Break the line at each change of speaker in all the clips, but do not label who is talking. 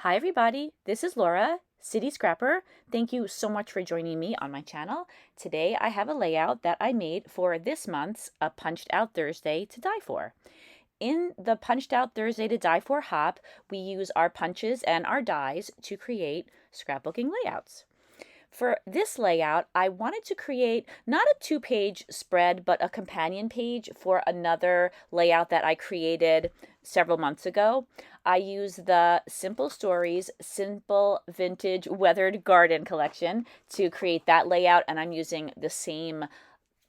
Hi everybody, this is Laura, City Scrapper. Thank you so much for joining me on my channel. Today I have a layout that I made for this month's A Punched Out Thursday to Die For. In the Punched Out Thursday to Die For hop, we use our punches and our dies to create scrapbooking layouts. For this layout, I wanted to create not a two-page spread, but a companion page for another layout that I created several months ago. I used the Simple Stories Simple Vintage Weathered Garden collection to create that layout, and I'm using the same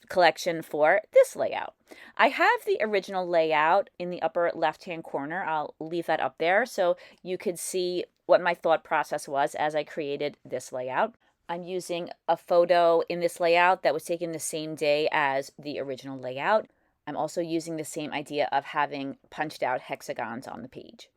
collection for this layout. I have the original layout in the upper left-hand corner. I'll leave that up there so you could see what my thought process was as I created this layout. I'm using a photo in this layout that was taken the same day as the original layout. I'm also using the same idea of having punched out hexagons on the page.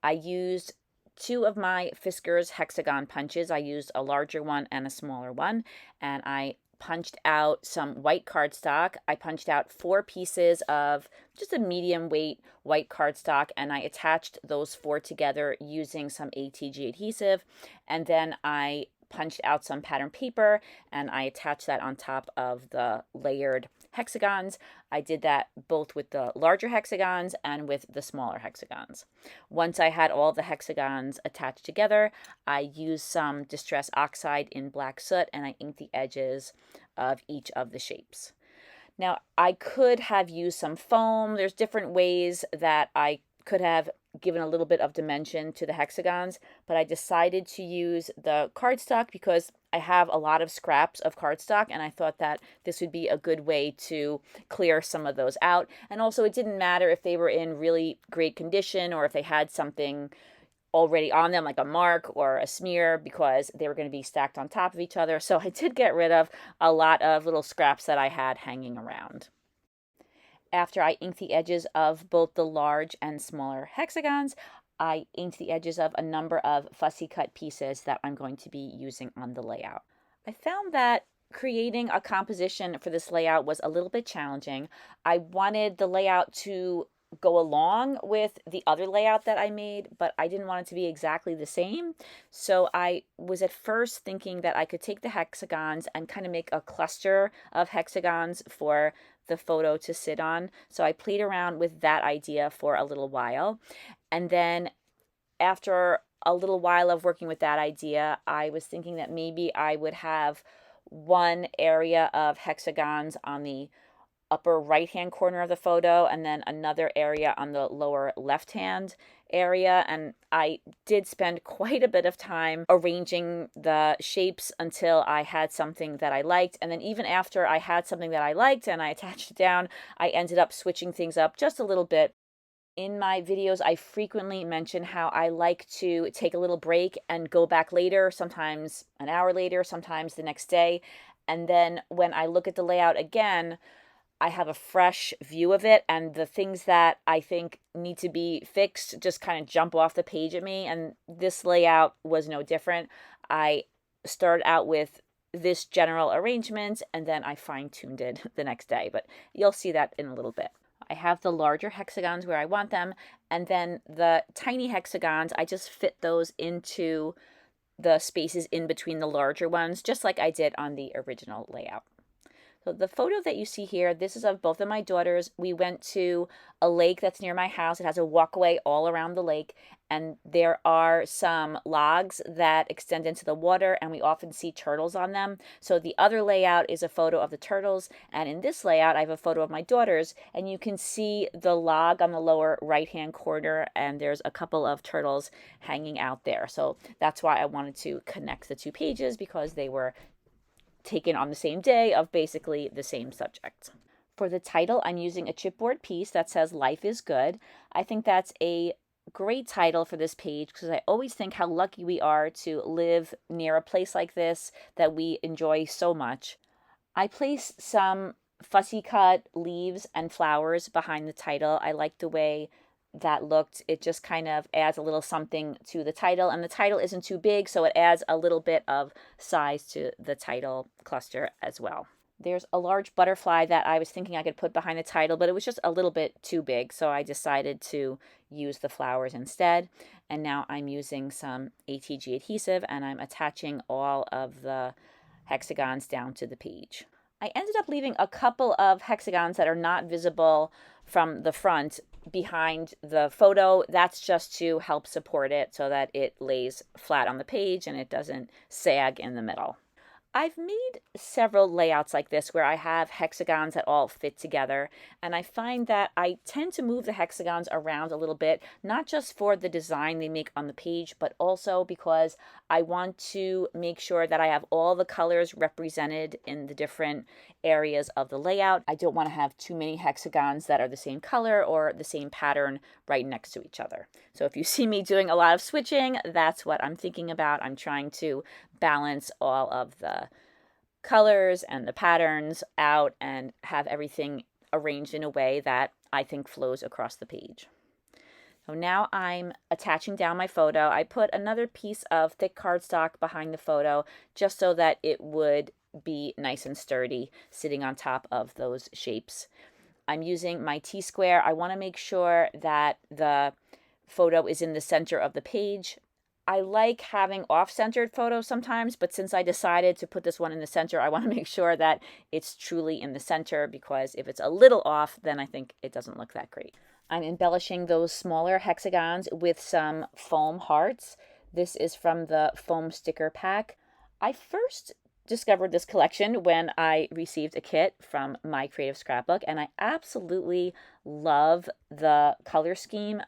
I used two of my Fiskars hexagon punches. I used a larger one and a smaller one, and I punched out some white cardstock. I punched out 4 pieces of just a medium weight white cardstock, and I attached those 4 together using some ATG adhesive, and then I punched out some pattern paper and I attached that on top of the layered hexagons. I did that both with the larger hexagons and with the smaller hexagons. Once I had all the hexagons attached together, I used some Distress Oxide in black soot and I inked the edges of each of the shapes. Now, I could have used some foam. There's different ways that I could have given a little bit of dimension to the hexagons, but I decided to use the cardstock because I have a lot of scraps of cardstock and I thought that this would be a good way to clear some of those out. And also it didn't matter if they were in really great condition or if they had something already on them like a mark or a smear because they were going to be stacked on top of each other. So I did get rid of a lot of little scraps that I had hanging around. After I inked the edges of both the large and smaller hexagons, I inked the edges of a number of fussy cut pieces that I'm going to be using on the layout. I found that creating a composition for this layout was a little bit challenging. I wanted the layout to go along with the other layout that I made, but I didn't want it to be exactly the same. So I was at first thinking that I could take the hexagons and kind of make a cluster of hexagons for the photo to sit on. So I played around with that idea for a little while. And then after a little while of working with that idea, I was thinking that maybe I would have one area of hexagons on the upper right hand corner of the photo and then another area on the lower left hand area. And I did spend quite a bit of time arranging the shapes until I had something that I liked. And then even after I had something that I liked and I attached it down, I ended up switching things up just a little bit. In my videos, I frequently mention how I like to take a little break and go back later, sometimes an hour later, sometimes the next day. And then when I look at the layout again, I have a fresh view of it, and the things that I think need to be fixed just kind of jump off the page at me, and this layout was no different. I started out with this general arrangement, and then I fine-tuned it the next day, but you'll see that in a little bit. I have the larger hexagons where I want them, and then the tiny hexagons, I just fit those into the spaces in between the larger ones, just like I did on the original layout. So the photo that you see here, this is of both of my daughters. We went to a lake that's near my house. It has a walkway all around the lake, and there are some logs that extend into the water, and we often see turtles on them. So the other layout is a photo of the turtles, and in this layout, I have a photo of my daughters, and you can see the log on the lower right-hand corner, and there's a couple of turtles hanging out there. So that's why I wanted to connect the two pages, because they were taken on the same day of basically the same subject. For the title, I'm using a chipboard piece that says "Life is Good." I think that's a great title for this page because I always think how lucky we are to live near a place like this that we enjoy so much. I placed some fussy cut leaves and flowers behind the title. I like the way that looked. It just kind of adds a little something to the title, and the title isn't too big, so it adds a little bit of size to the title cluster as well. There's a large butterfly that I was thinking I could put behind the title, but it was just a little bit too big, so I decided to use the flowers instead. And now I'm using some ATG adhesive and I'm attaching all of the hexagons down to the page. I ended up leaving a couple of hexagons that are not visible from the front behind the photo. That's just to help support it so that it lays flat on the page and it doesn't sag in the middle. I've made several layouts like this where I have hexagons that all fit together, and I find that I tend to move the hexagons around a little bit, not just for the design they make on the page, but also because I want to make sure that I have all the colors represented in the different areas of the layout. I don't want to have too many hexagons that are the same color or the same pattern right next to each other. So if you see me doing a lot of switching, that's what I'm thinking about. I'm trying to balance all of the colors and the patterns out and have everything arranged in a way that I think flows across the page. So now I'm attaching down my photo. I put another piece of thick cardstock behind the photo just so that it would be nice and sturdy sitting on top of those shapes. I'm using my T-square. I want to make sure that the photo is in the center of the page. I like having off-centered photos sometimes, but since I decided to put this one in the center, I want to make sure that it's truly in the center, because if it's a little off, then I think it doesn't look that great. I'm embellishing those smaller hexagons with some foam hearts. This is from the foam sticker pack. I first discovered this collection when I received a kit from my creative scrapbook, and I absolutely love the color scheme.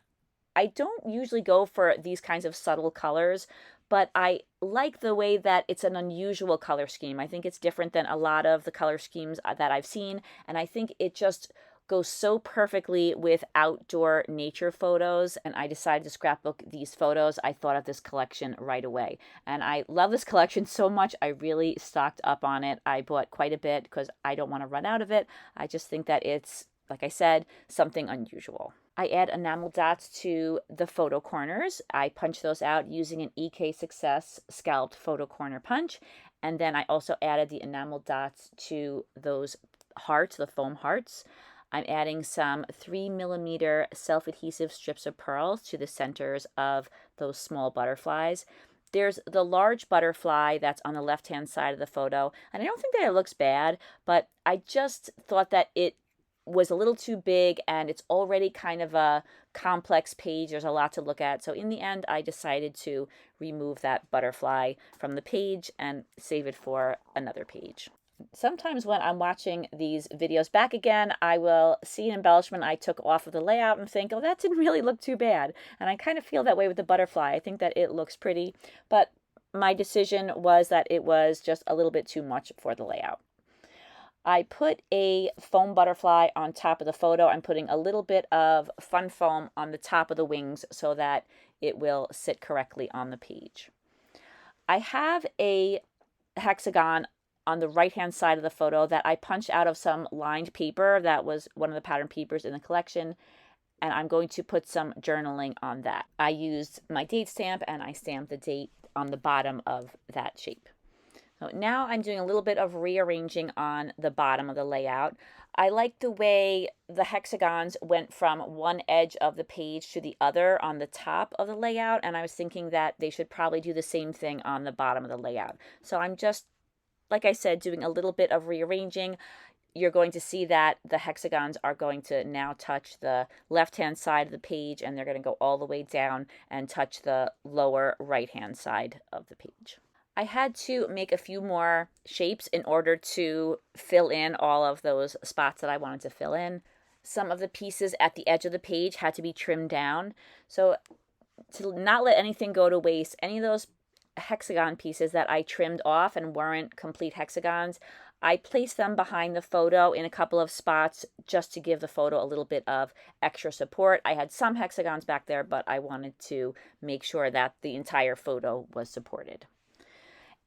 I don't usually go for these kinds of subtle colors, but I like the way that it's an unusual color scheme. I think it's different than a lot of the color schemes that I've seen, and I think it just goes so perfectly with outdoor nature photos, and I decided to scrapbook these photos. I thought of this collection right away, and I love this collection so much. I really stocked up on it. I bought quite a bit because I don't want to run out of it. I just think that it's, like I said, something unusual. I add enamel dots to the photo corners. I punch those out using an EK Success scalloped photo corner punch. And then I also added the enamel dots to those hearts, the foam hearts. I'm adding some 3mm self-adhesive strips of pearls to the centers of those small butterflies. There's the large butterfly that's on the left-hand side of the photo, and I don't think that it looks bad, but I just thought that it was a little too big, and it's already kind of a complex page. There's a lot to look at. So in the end, I decided to remove that butterfly from the page and save it for another page. Sometimes when I'm watching these videos back again, I will see an embellishment I took off of the layout and think, oh, that didn't really look too bad. And I kind of feel that way with the butterfly. I think that it looks pretty, but my decision was that it was just a little bit too much for the layout. I put a foam butterfly on top of the photo. I'm putting a little bit of fun foam on the top of the wings so that it will sit correctly on the page. I have a hexagon on the right-hand side of the photo that I punched out of some lined paper. That was one of the pattern papers in the collection, and I'm going to put some journaling on that. I used my date stamp and I stamped the date on the bottom of that shape. So now I'm doing a little bit of rearranging on the bottom of the layout. I like the way the hexagons went from one edge of the page to the other on the top of the layout, and I was thinking that they should probably do the same thing on the bottom of the layout. So I'm just, like I said, doing a little bit of rearranging. You're going to see that the hexagons are going to now touch the left-hand side of the page, and they're going to go all the way down and touch the lower right-hand side of the page. I had to make a few more shapes in order to fill in all of those spots that I wanted to fill in. Some of the pieces at the edge of the page had to be trimmed down. So to not let anything go to waste, any of those hexagon pieces that I trimmed off and weren't complete hexagons, I placed them behind the photo in a couple of spots just to give the photo a little bit of extra support. I had some hexagons back there, but I wanted to make sure that the entire photo was supported.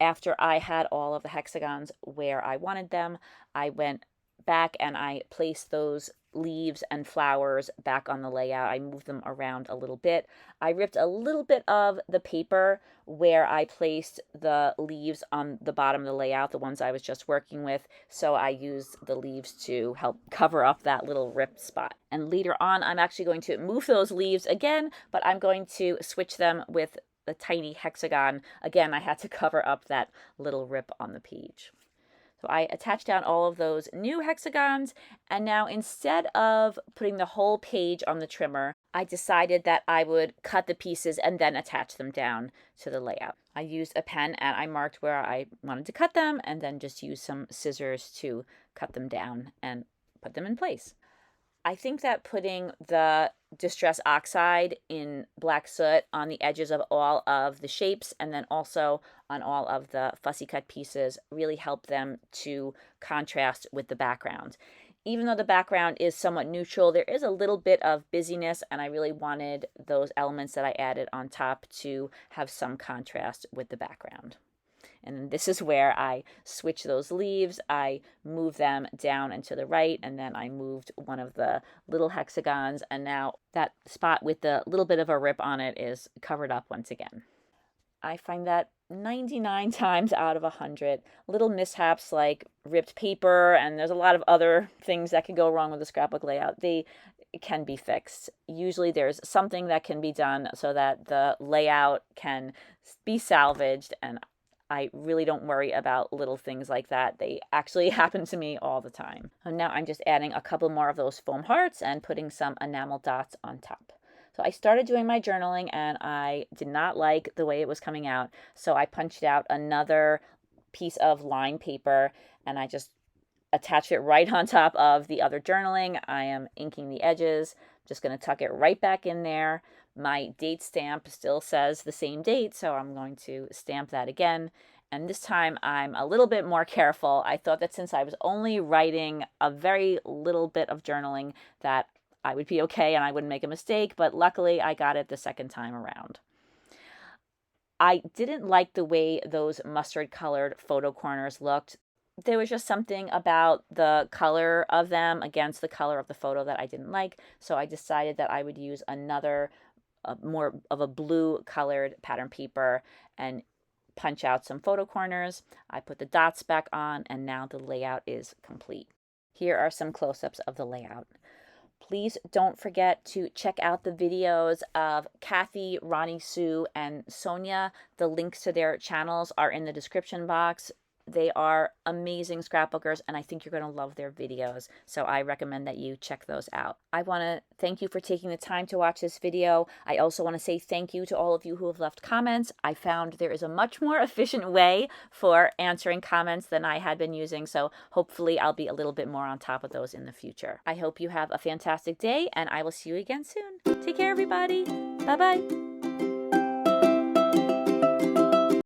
After I had all of the hexagons where I wanted them, I went back and I placed those leaves and flowers back on the layout. I moved them around a little bit. I ripped a little bit of the paper where I placed the leaves on the bottom of the layout, the ones I was just working with, so I used the leaves to help cover up that little ripped spot. And later on, I'm actually going to move those leaves again, but I'm going to switch them with the tiny hexagon. Again, I had to cover up that little rip on the page. So I attached down all of those new hexagons, and now instead of putting the whole page on the trimmer, I decided that I would cut the pieces and then attach them down to the layout. I used a pen and I marked where I wanted to cut them, and then just used some scissors to cut them down and put them in place. I think that putting the Distress Oxide in black soot on the edges of all of the shapes and then also on all of the fussy cut pieces really helped them to contrast with the background. Even though the background is somewhat neutral, there is a little bit of busyness, and I really wanted those elements that I added on top to have some contrast with the background. And this is where I switch those leaves. I move them down and to the right, and then I moved one of the little hexagons, and now that spot with the little bit of a rip on it is covered up once again. I find that 99 times out of 100, little mishaps like ripped paper, and there's a lot of other things that can go wrong with the scrapbook layout, they can be fixed. Usually there's something that can be done so that the layout can be salvaged, and I really don't worry about little things like that. They actually happen to me all the time. And now I'm just adding a couple more of those foam hearts and putting some enamel dots on top. So I started doing my journaling and I did not like the way it was coming out. So I punched out another piece of lined paper and I just attached it right on top of the other journaling. I am inking the edges, just going to tuck it right back in there. My date stamp still says the same date, so I'm going to stamp that again. And this time I'm a little bit more careful. I thought that since I was only writing a very little bit of journaling that I would be okay and I wouldn't make a mistake, but luckily I got it the second time around. I didn't like the way those mustard colored photo corners looked. There was just something about the color of them against the color of the photo that I didn't like, so I decided that I would use another more of a blue colored pattern paper and punch out some photo corners. I put the dots back on, and now the layout is complete. Here are some close-ups of the layout. Please don't forget to check out the videos of Kathy, Ronnie, Sue, and Sonia. The links to their channels are in the description box. They are amazing scrapbookers, and I think you're going to love their videos, so I recommend that you check those out. I want to thank you for taking the time to watch this video. I also want to say thank you to all of you who have left comments. I found there is a much more efficient way for answering comments than I had been using, so hopefully I'll be a little bit more on top of those in the future. I hope you have a fantastic day, and I will see you again soon. Take care, everybody. Bye-bye.